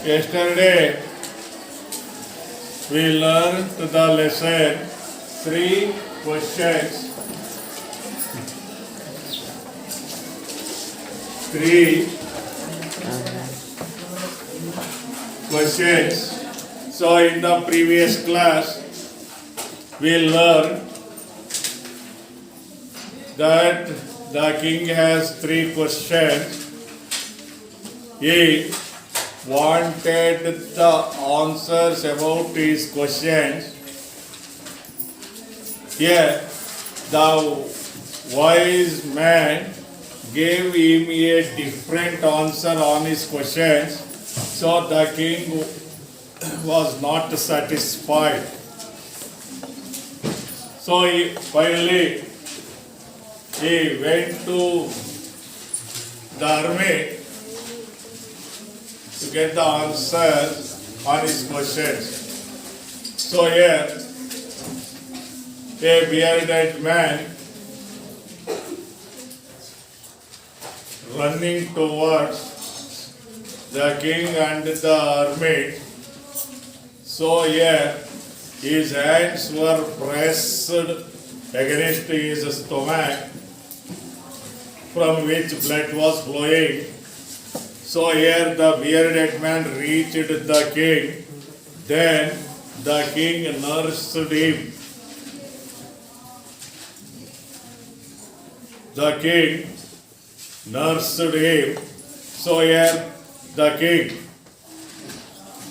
Yesterday we learned the lesson 3 questions. 3 questions. So in the previous class we learned that the king has 3 questions. He wanted the answers about his questions. Here, the wise man gave him a different answer on his questions, so the king was not satisfied. So finally he went to the army to get the answers on his questions. So here, a bearded man running towards the king and the army. So here, his hands were pressed against his stomach, from which blood was flowing. So here the bearded man reached the king. Then the king nursed him. The king nursed him. So here the king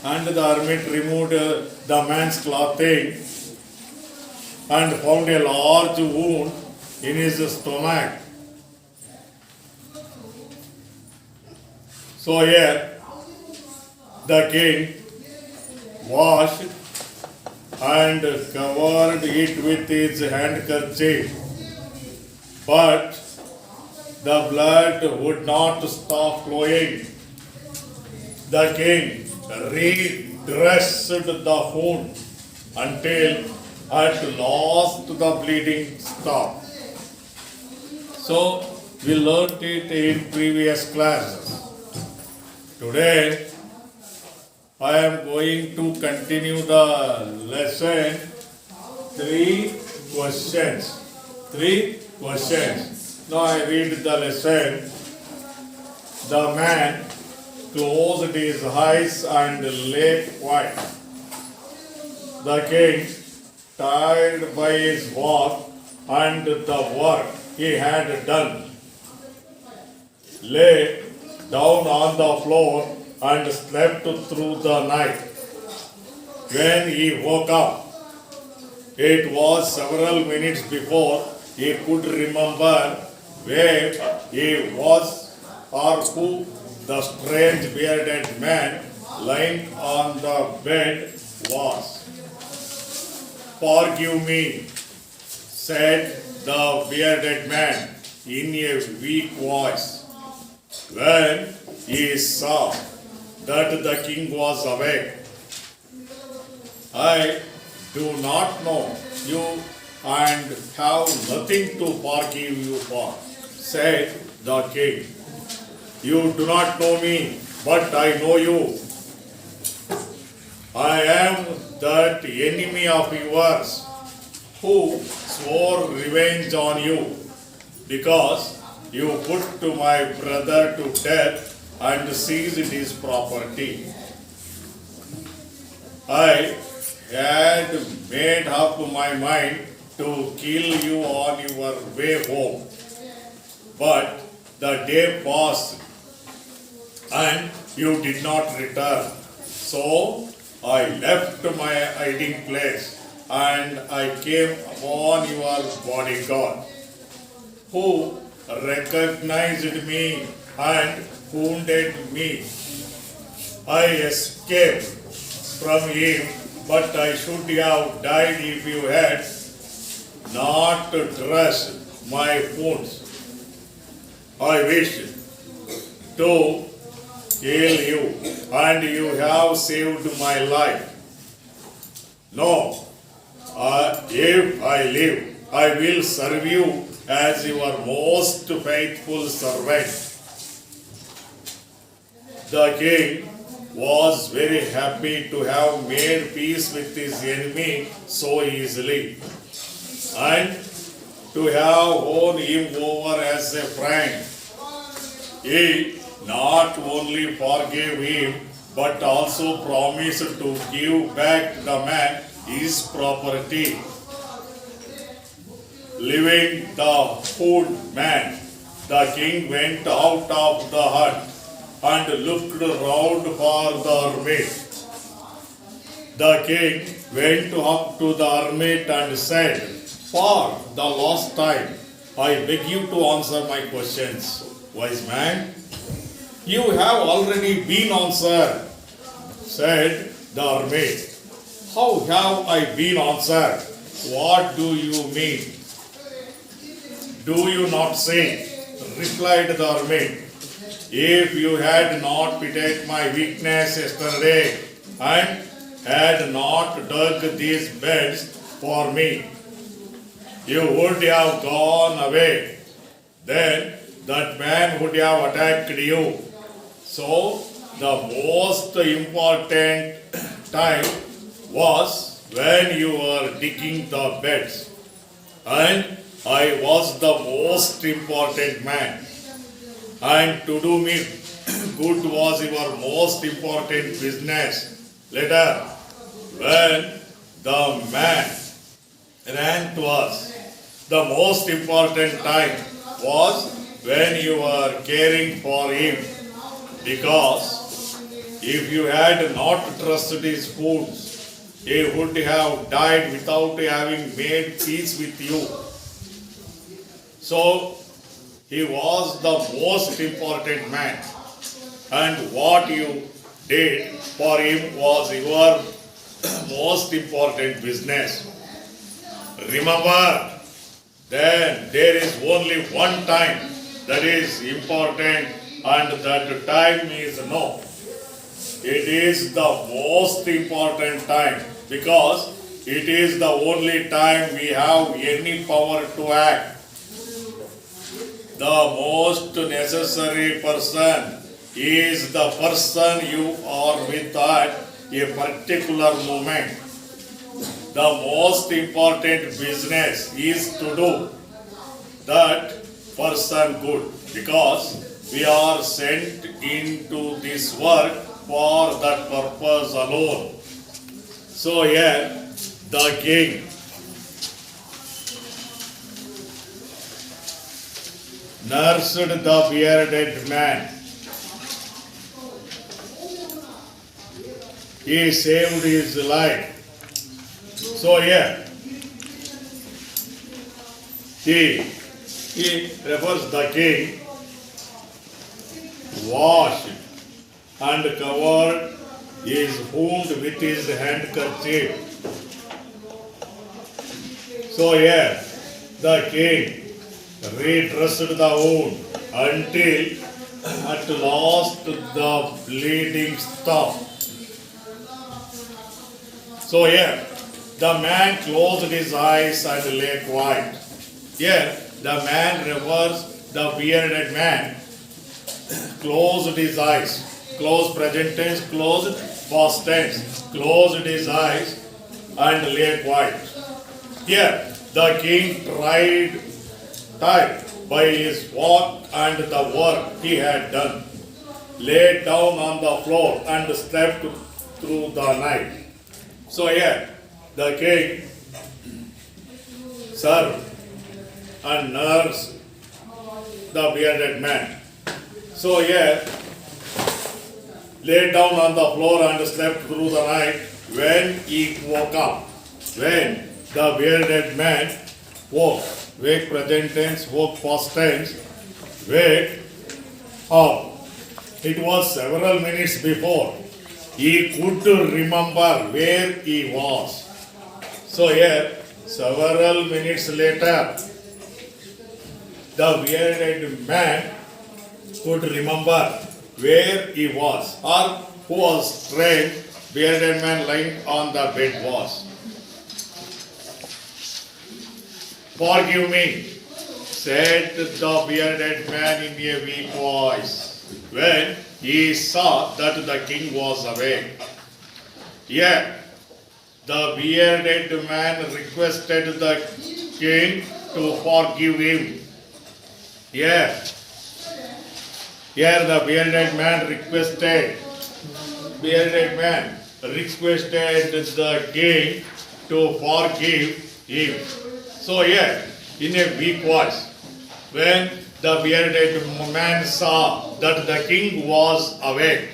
and the hermit removed the man's clothing and found a large wound in his stomach. So here the king washed and covered it with his handkerchief, but the blood would not stop flowing. The king redressed the wound until at last the bleeding stopped. So we learned it in previous classes. Today I am going to continue the lesson 3 questions. 3 questions. Now I read the lesson. The man closed his eyes and lay quiet. The king, tired by his walk and the work he had done, lay down on the floor and slept through the night. When he woke up, it was several minutes before he could remember where he was or who the strange bearded man lying on the bed was. "Forgive me," said the bearded man in a weak voice, when he saw that the king was awake. "I do not know you and have nothing to forgive you for," said the king. "You do not know me, but I know you. I am that enemy of yours who swore revenge on you because you put my brother to death and seized his property. I had made up my mind to kill you on your way home, but the day passed and you did not return. So I left my hiding place and I came upon your bodyguard, who recognized me and wounded me. I escaped from him, but I should have died if you had not dressed my wounds. I wished to kill you, and you have saved my life. No, if I live, I will serve you as your most faithful servant. The king was very happy to have made peace with his enemy so easily, and to have won him over as a friend. He not only forgave him, but also promised to give back the man his property. Leaving the food man, the king went out of the hut and looked round for the hermit. The king went up to the hermit and said, "For the last time, I beg you to answer my questions, wise man." "You have already been answered," said the hermit. "How have I been answered? What do you mean?" "Do you not see?" replied the hermit. "If you had not pitied my weakness yesterday and had not dug these beds for me, you would have gone away. Then that man would have attacked you. So the most important time was when you were digging the beds, and I was the most important man. And to do me good was your most important business. Later, when the man ran to us, the most important time was when you were caring for him, because if you had not trusted his foods, he would have died without having made peace with you. So he was the most important man, and what you did for him was your most important business. Remember, then there is only one time that is important, and that time is no. It is the most important time because it is the only time we have any power to act. The most necessary person is the person you are with at a particular moment. The most important business is to do that person good, because we are sent into this world for that purpose alone. So here the king nursed the bearded man. He saved his life. So here he refers the king washed and covered his wound with his handkerchief. So here the king redressed the wound until at last the bleeding stopped. So here the man closed his eyes and lay quiet. Here the man refers the bearded man closed his eyes. Closed present tense, closed past tense. Closed his eyes and lay quiet. Here the king tired by his walk and the work he had done, lay down on the floor and slept through the night. So here the king served and nursed the bearded man. So here lay down on the floor and slept through the night. When he woke up, when the bearded man woke, wake present tense, woke past tense, wake up. It was several minutes before he could remember where he was. So here, several minutes later, the bearded man could remember where he was, or who was strange bearded man lying on the bed was. "Forgive me," said the bearded man in a weak voice, when he saw that the king was awake. Yet the bearded man requested the king to forgive him. Here the bearded man requested the king to forgive him. So here, in a weak voice, when the bearded man saw that the king was awake,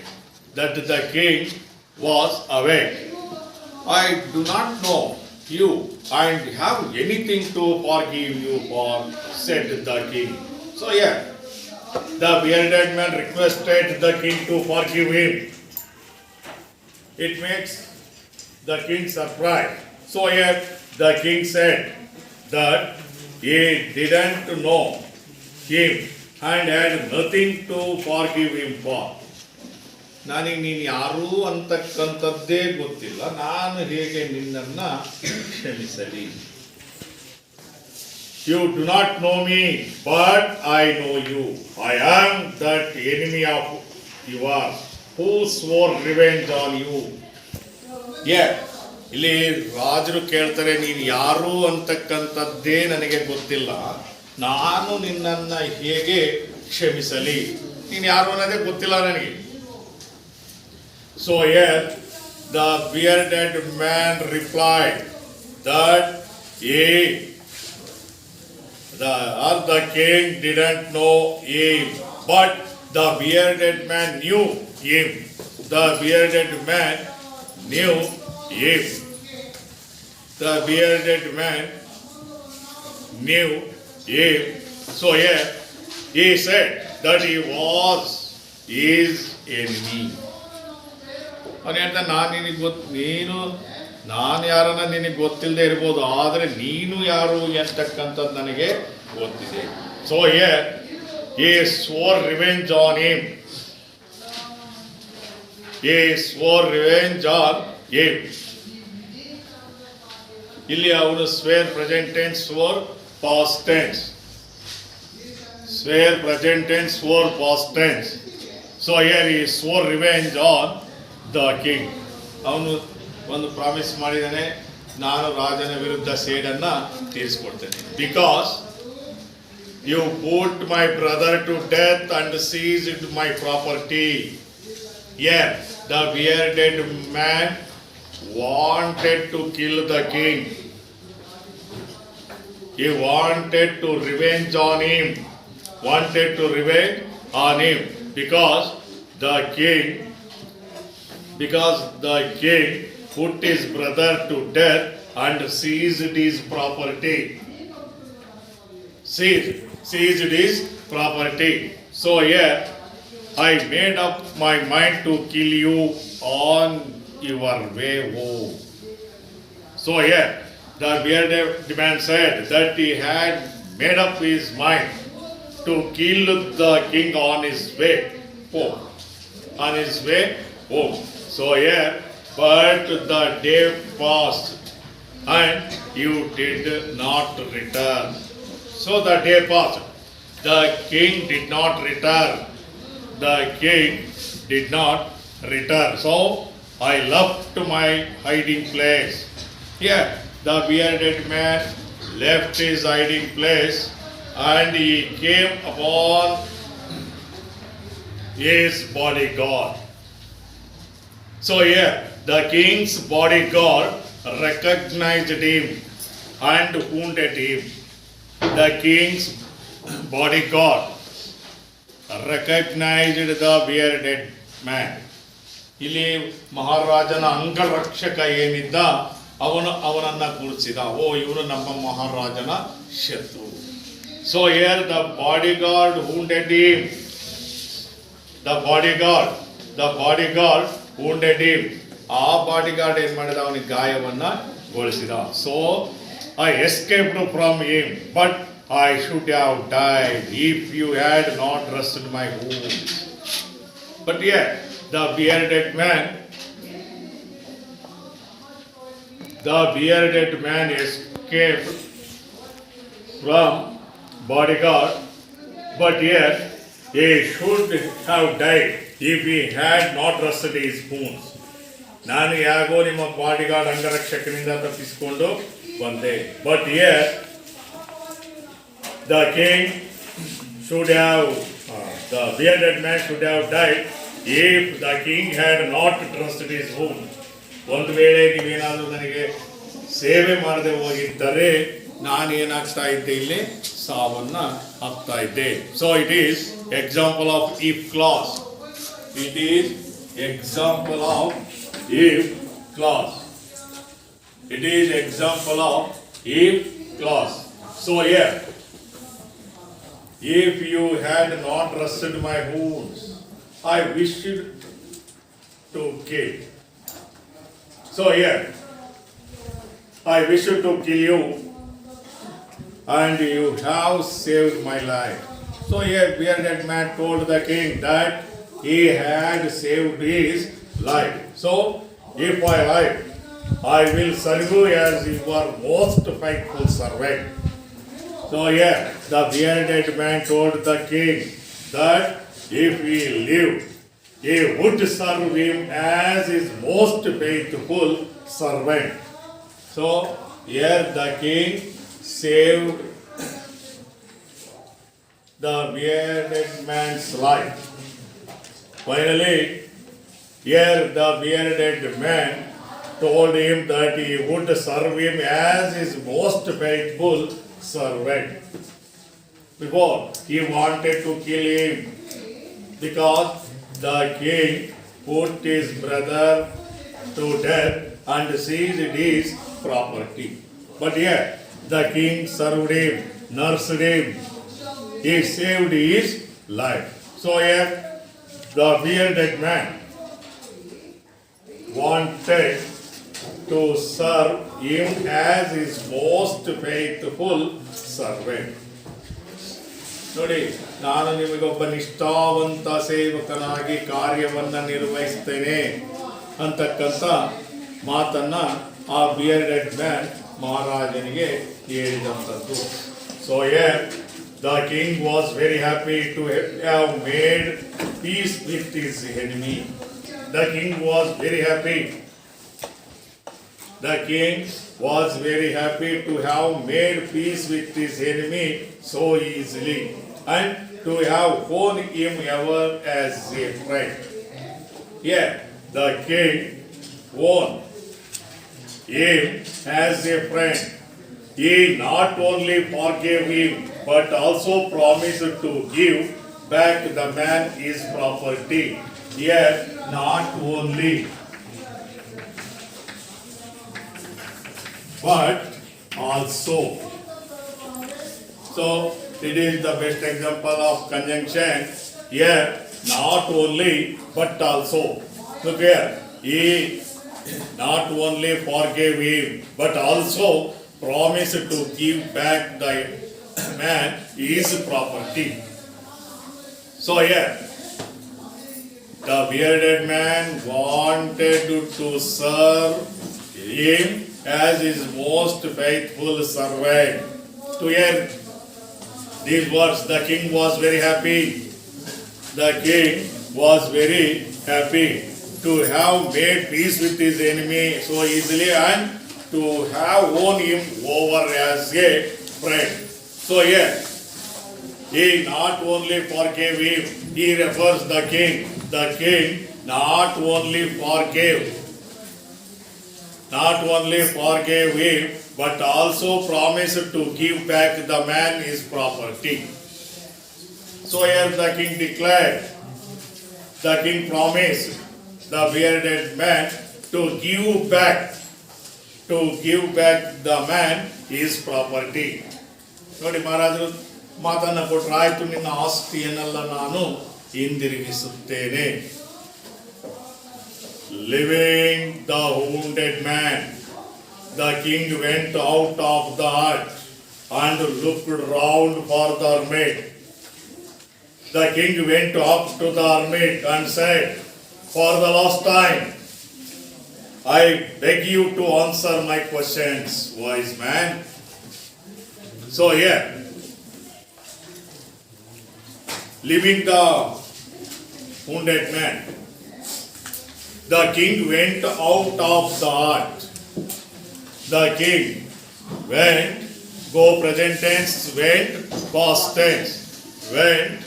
I do not know you and have anything to forgive you for, said the king. So here, the bearded man requested the king to forgive him. It makes the king surprised. So here the king said that he didn't know him and had nothing to forgive him for. ನನಗೆ ನೀನು ಯಾರು ಅಂತಕ್ಕಂಥದ್ದೇ ಗೊತ್ತಿಲ್ಲ, ನಾನು ಹೇಗೆ ನಿನ್ನನ್ನ ಕ್ಷಮಿಸಲಿ? You do not know me, but I know you. I am that enemy of yours who swore revenge on you. ಇಲ್ಲಿ ರಾಜರು ಕೇಳ್ತಾರೆ, ನೀನು ಯಾರು ಅಂತಕ್ಕಂಥದ್ದೇ ನನಗೆ ಗೊತ್ತಿಲ್ಲ, ನಾನು ನಿನ್ನನ್ನ ಹೇಗೆ ಕ್ಷಮಿಸಲಿ? ನೀನು ಯಾರು ಅನ್ನೋದೇ ಗೊತ್ತಿಲ್ಲ ನನಗೆ. So here the bearded man replied that the king didn't know him, but the bearded man knew him. The bearded man knew him. The bearded man knew him. So here he said that he was his enemy. ಅವನು ಹೇಳ್ತಾನೆ, ನಾನು ಯಾರನ್ನ ನಿನಗೆ ಗೊತ್ತಿಲ್ಲದೆ ಇರ್ಬೋದು, ಆದರೆ ನೀನು ಯಾರು ಅಂತಕ್ಕಂಥದ್ದು ನನಗೆ ಗೊತ್ತಿದೆ. So here he swore revenge on him. ಇಲ್ಲಿ ಅವನು swear present tense, swore past tense. Swore past tense. So here he swore revenge on the king. ಅವನು ಒಂದು ಪ್ರಾಮಿಸ್ ಮಾಡಿದ್ದಾನೆ, ನಾನು ರಾಜನ ವಿರುದ್ಧ ಸೇಡನ್ನ ತೀರಿಸಿಕೊಡ್ತೇನೆ. Because you put my brother to death and seized my property. Here the bearded man wanted to kill the king. He wanted to revenge on him. Because the king put his brother to death and seized his property. So here I made up my mind to kill you on your way home. So here the bearded man said that he had made up his mind to kill the king on his way home. So here, but the day passed and you did not return. So the day passed. The king did not return. So I left my hiding place. Here, the bearded man left his hiding place and he came upon his bodyguard. So here, the king's bodyguard recognized him and wounded him. The king's bodyguard recognized the bearded man. ಇಲ್ಲಿ ಮಹಾರಾಜನ ಅಂಗರಕ್ಷಕ ಏನಿದ್ದ ಅವನನ್ನ ಗುರುತಿಸಿದ, ಇವನು ನಮ್ಮ ಮಹಾರಾಜನ ಶತ್ರು. So here the bodyguard wounded him. The bodyguard wounded him. ಆ bodyguard ಏನ್ ಮಾಡಿದ, ಅವನಿಗೆ ಗಾಯವನ್ನ ಗೊಳಿಸಿದ. So I escaped from him, but I should have died if you had not dressed my wounds. But yet the bearded man escaped from bodyguard, but yet he should have died if he had not rusted his wounds. ನಾನು ಯಾಗೋ ನಿಮ್ಮ bodyguard ಅಂಗರಕ್ಷಕನಿಂದ ತಪ್ಪಿಸಿಕೊಂಡು ಬಂದೆ. But here the king should have, the bearded man should have died if the king had not trusted his wound. ಒಂದು ವೇಳೆ ನೀವೇನಾದರೂ ನನಗೆ ಸೇವೆ ಮಾಡದೆ ಹೋಗಿದ್ದರೆ ನಾನು ಏನಾಗ್ತಾ ಇದ್ದೆ, ಇಲ್ಲಿ ಸಾವನ್ನ ಹಾಕ್ತಾ ಇದ್ದೆ. So it is example of if clause. It is example of if clause. It is example of if clause. So here, if you had not rusted my wounds, I wished to kill. So here, I wished to kill you, and you have saved my life. So here, bearded man told the king that he had saved his life. So, if I live, I will serve you as your most faithful servant. So here, the bearded man told the king that if he lived, he would serve him as his most faithful servant. So here the king saved the bearded man's life. Finally, here the bearded man told him that he would serve him as his most faithful servant. Before he wanted to kill him because the king put his brother to death and seized his property. But here the king served him, nursed him, he saved his life. So here the bearded man wanted to serve him as his most faithful servant. ನೋಡಿ, ನಾನು ನಿಮಗೊಬ್ಬ ನಿಷ್ಠಾವಂತ ಸೇವಕನಾಗಿ ಕಾರ್ಯವನ್ನು ನಿರ್ವಹಿಸ್ತೇನೆ ಅಂತಕ್ಕಂಥ ಮಾತನ್ನ ಆ bearded man ಮಹಾರಾಜನಿಗೆ ಹೇಳಿದಂಥದ್ದು. So here the king was very happy to have made peace with his enemy. The king was very happy. The king was very happy to have made peace with his enemy so easily and to have known him ever as a friend. Here, the king won him as a friend. He not only forgave him but also promised to give back the man his property. Here, not only, but also. So, it is the best example of conjunction. Here, not only, but also. Look here, he not only forgave him, but also promised to give back the man his property. So here, the bearded man wanted to serve him as his most faithful servant. To hear these words, the king was very happy. The king was very happy to have made peace with his enemy so easily and to have won him over as a friend. So here, he not only forgave him, he refers the king. The king not only forgave him, but also promised to give back the man his property. So here the king declared, the king promised the bearded man to give back the man his property. ನೋಡಿ, ಮಹಾರಾಜರು ಮಾತನ್ನ ಕೊಟ್ಟರು, ಆಯ್ತು ನಿನ್ನ ಆಸ್ತಿಯನ್ನೆಲ್ಲ ನಾನು ಹಿಂದಿರುಗಿಸುತ್ತೇನೆ. Leaving the wounded man, the king went out of the hut and looked round for the hermit. The king went up to the hermit and said, for the last time, I beg you to answer my questions, wise man. So here, leaving the wounded man. The king went out of the hut. The king went, go present tense, went, past tense, went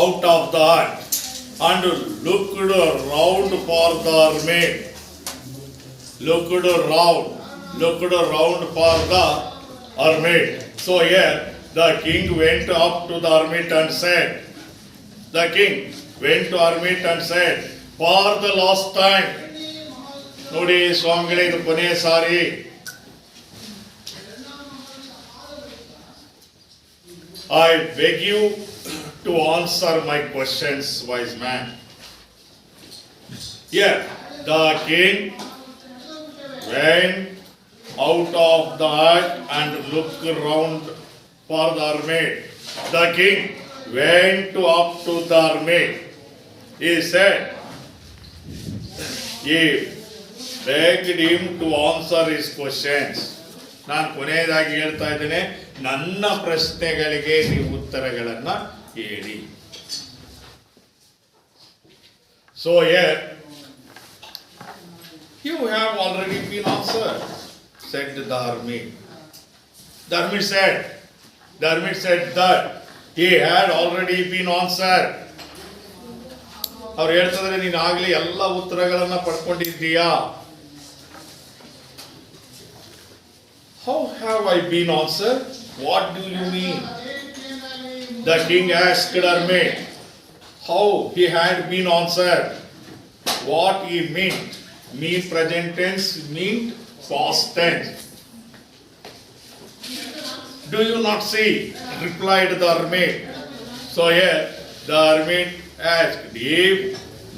out of the hut and looked round for the maid. Looked around for the hermit. So here the king went up to the hermit and said, the king went to hermit and said, for the last time, ನೋಡಿ ಸ್ವಾಮಿಗಳೇ ಇದು ಕೊನೆಯ ಸಾರಿ, I beg you to answer my questions, wise man. Here, the king went out of the hut and looked round for the hermit. The king went up to the hermit. He said, he begged him to answer his questions. ನಾನು ಕೊನೆಯದಾಗಿ ಹೇಳ್ತಾ ಇದ್ದೇನೆ, ನನ್ನ ಪ್ರಶ್ನೆಗಳಿಗೆ ನೀವು ಉತ್ತರಗಳನ್ನು ಹೇಳಿ. So here, you have already been answered, said the hermit. The hermit said that he had already been answered. ಅವ್ರು ಹೇಳ್ತಿದ್ರೆ ನೀನು ಆಗ್ಲೇ ಎಲ್ಲ ಉತ್ತರಗಳನ್ನ ಪಡ್ಕೊಂಡಿದ್ದೀಯಾ? How have I been answered? What do you mean? The king asked hermit how he had been answered. What he meant? Mean present tense, mean past tense. Do you not see? Replied the hermit. So here the hermit asked, if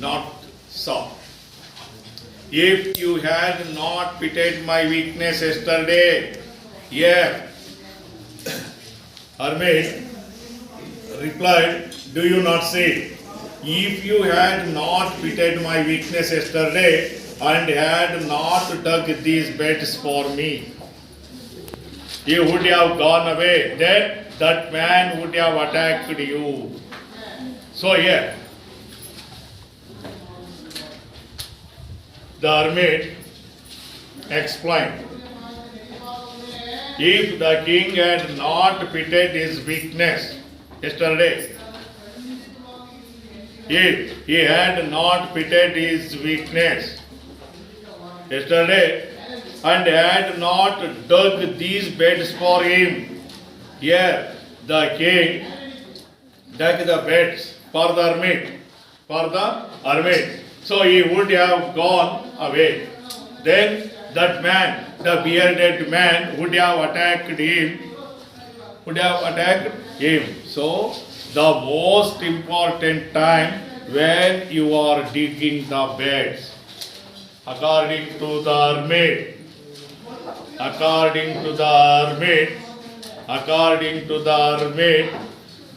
not saw. If you had not pitied my weakness yesterday, yeah. Hermit replied, do you not see? If you had not pitied my weakness yesterday and had not dug these beds for me, you would have gone away. Then that man would have attacked you. So here, the hermit explained, if the king had not pitied his weakness yesterday, if he had not pitied his weakness yesterday and had not dug these beds for him, here the king dug the beds for the hermit. So he would have gone away. Then that man, the bearded man, would have attacked him. So the most important time when you are digging the beds, according to the hermit,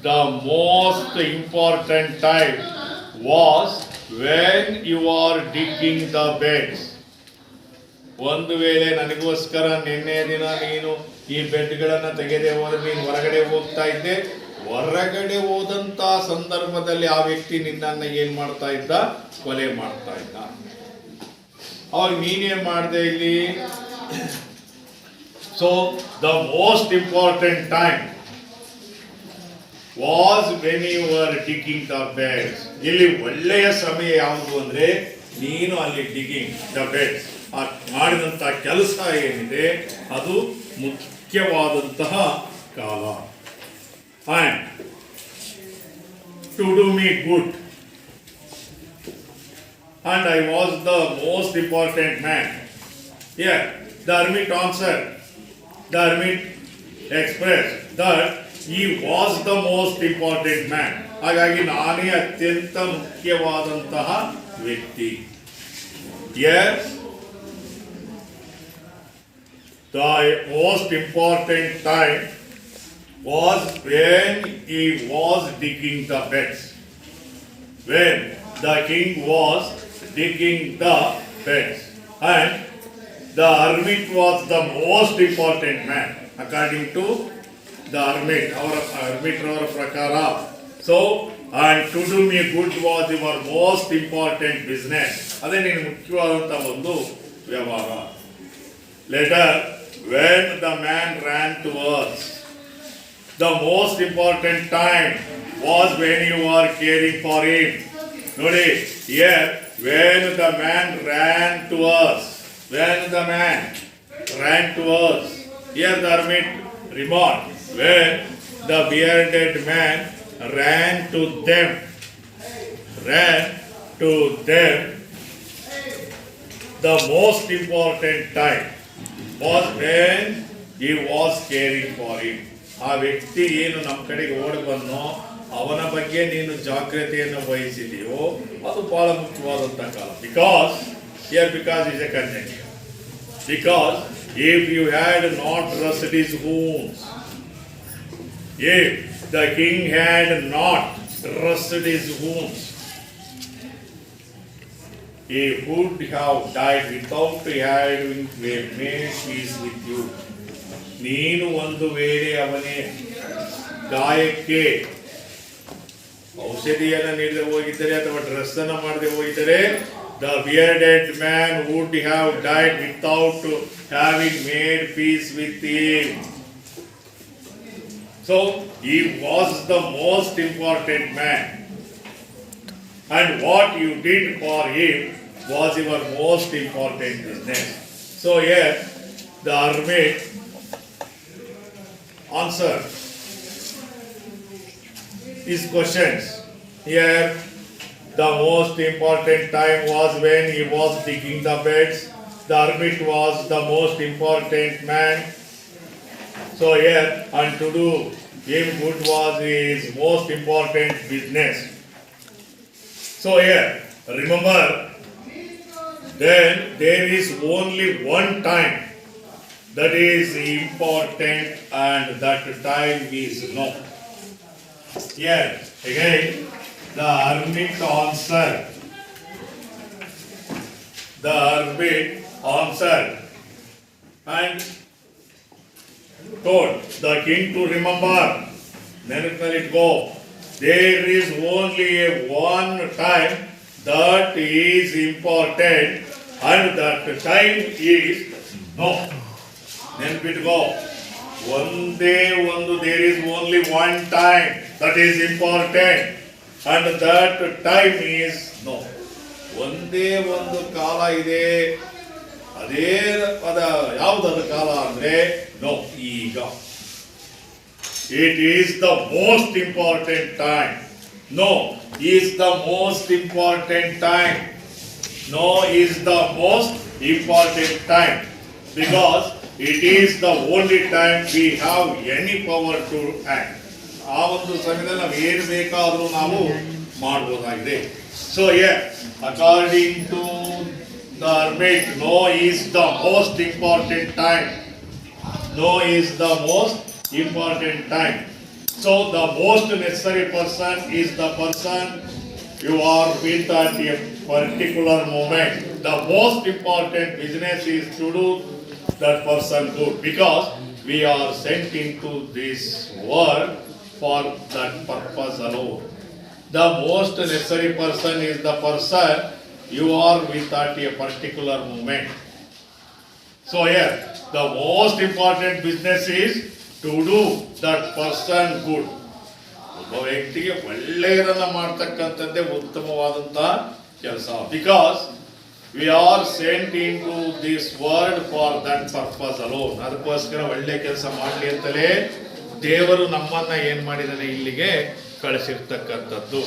the most important time was when you are digging the beds. ಒಂದು ವೇಳೆ ನನಗೋಸ್ಕರ ನಿನ್ನೆ ದಿನ ನೀನು ಈ ಬೆಡ್ಗಳನ್ನು ತೆಗೆದೇ ಹೋದ್ರೆ ನೀನು ಹೊರಗಡೆ ಹೋಗ್ತಾ ಇದ್ದೆ, ಹೊರಗಡೆ ಹೋದಂತ ಸಂದರ್ಭದಲ್ಲಿ ಆ ವ್ಯಕ್ತಿ ನಿನ್ನನ್ನು ಏನ್ ಮಾಡ್ತಾ ಇದ್ದ? ಕೊಲೆ ಮಾಡ್ತಾ ಇದ್ದ. ಅವಾಗ ನೀನೇನ್ ಮಾಡಿದೆ ಇಲ್ಲಿ? So the most important time was when you were digging the beds. ಇಲ್ಲಿ ಒಳ್ಳೆಯ ಸಮಯ ಯಾವುದು ಅಂದ್ರೆ ನೀನು ಅಲ್ಲಿ digging the beds ಮಾಡಿದಂತಹ ಕೆಲಸ ಏನಿದೆ ಅದು ಮುಖ್ಯವಾದಂತಹ ಕಾಲ. And to do me good, and I was the most important man. Here the hermit answered, the hermit expressed that he was the most important man. ಹಾಗಾಗಿ ನಾನೇ ಅತ್ಯಂತ ಮುಖ್ಯವಾದಂತಹ ವ್ಯಕ್ತಿ. Yes, the most important time was when he was digging the beds. When the king was digging the beds, and the hermit was the most important man according to the hermit, our hermit ಪ್ರಕಾರ. So and to do me good was your most important business. ಅದೇ ನೀನು ಮುಖ್ಯವಾದಂಥ ಒಂದು ವ್ಯವಹಾರ. Later, when the man ran towards, the most important time was when you are caring for him. ನೋಡಿ, here when the man ran towards, when the man ran towards, here the hermit remarked, when the bearded man ran to them, the most important time was when he was caring for him. ಆ ವ್ಯಕ್ತಿ ಏನು ನಮ್ಮ ಕಡೆಗೆ ಓಡಿ ಬಂದೋ ಅವನ ಬಗ್ಗೆ ನೀನು ಜಾಗ್ರತೆಯನ್ನು ವಹಿಸಿದೆಯೋ ಅದು ಬಹಳ ಮುಖ್ಯವಾದಂಥ ಕಾಲ. Because is a conjunction. Because if you had not dressed his wounds, if the king had not dressed his wounds, he would have died without having made peace with you. ನೀನು ಒಂದು ವೇಳೆ ಅವನೇ ಗಾಯಕ್ಕೆ ಔಷಧಿಯನ್ನು ನೀಡದೆ ಹೋಗಿದ್ದರೆ ಅಥವಾ ಡ್ರೆಸ್ ಅನ್ನು ಮಾಡದೆ ಹೋಗಿದ್ದರೆ, the bearded man would have died without having made peace with him. So he was the most important man, and what you did for him was your most important business. So here the hermit answered his questions. Here the most important time was when he was digging the beds. The hermit was the most important man. So here, and to do him good was his most important business. So here, remember, then there is only one time that is important, and that time is no. Here, again, the hermit answered. And told the king to remember, let it go. There is only one time that is important, and that time is no. Let it go. There is only one time that is important, and that time is no. ಒಂದೇ ಒಂದು ಕಾಲ ಇದೆ, ಅದೇ ಪದ ಯಾವುದಾದ ಕಾಲ ಅಂದ್ರೆ no. ಈಗ it is the most important time. No is the most important time. No is the most important time, because it is the only time we have any power to act. ಆ ಒಂದು ಸಮಯದಲ್ಲಿ ನಾವು ಏನು ಬೇಕಾದರೂ ನಾವು ಮಾಡಬಹುದಾಗಿದೆ. So yeah, according to the hermit, no is the most important time. No is the most important time. So the most necessary person is the person you are with at a particular moment. The most important business is to do that person good, because we are sent into this world for that purpose alone. The most necessary person is the person you are with at a particular moment. So here, the most important business is to do that person good. ಒಬ್ಬ ವ್ಯಕ್ತಿಗೆ ಒಳ್ಳೆಯದನ್ನ ಮಾಡ್ತಕ್ಕಂಥದ್ದೇ ಉತ್ತಮವಾದಂಥ ಕೆಲಸ. Because we are sent into this world for that purpose alone. ಅದಕ್ಕೋಸ್ಕರ ಒಳ್ಳೆ ಕೆಲಸ ಮಾಡಲಿ ಅಂತಲೇ ದೇವರು ನಮ್ಮನ್ನ ಏನ್ ಮಾಡಿದಾನೆ ಇಲ್ಲಿಗೆ ಕಳಿಸಿರ್ತಕ್ಕಂಥದ್ದು.